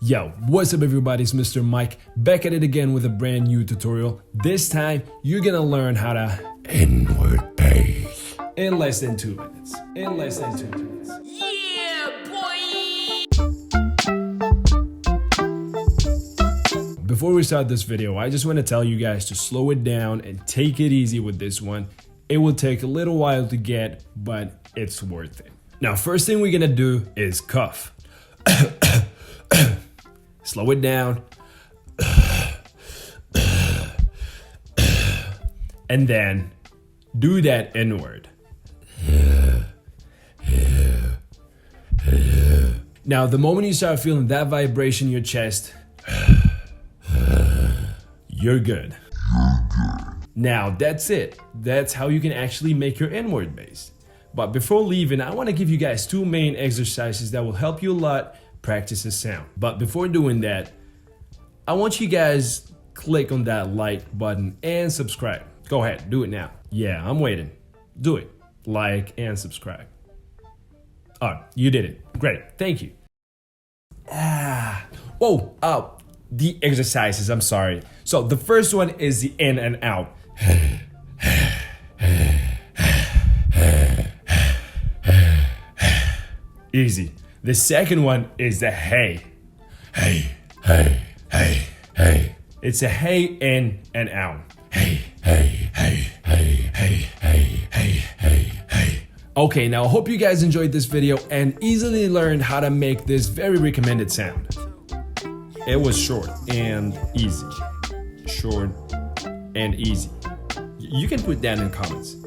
Yo, what's up everybody, it's Mr. Mike, back at it again with a brand new tutorial. This time, you're gonna learn how to inward bass in less than 2 minutes. Yeah, boy! Before we start this video, I just want to tell you guys to slow it down and take it easy with this one. It will take a little while to get, but it's worth it. Now, first thing we're gonna do is cough. Slow it down. And then do that inward. Now, the moment you start feeling that vibration in your chest, you're good. Now, that's it. That's how you can actually make your inward bass. But before leaving, I want to give you guys 2 main exercises that will help you a lot practice the sound. But before doing that, I want you guys click on that like button and subscribe. Go ahead, do it now. Yeah, I'm waiting. Do it. Like and subscribe. Oh, you did it. Great, thank you. The exercises, I'm sorry. So the first one is the in and out. Easy. The second one is the hey. Hey, hey, hey, hey. It's a hey in and out. Hey, hey, hey, hey, hey, hey, hey, hey, hey. Okay, now I hope you guys enjoyed this video and easily learned how to make this very recommended sound. It was short and easy. Short and easy. You can put that in the comments.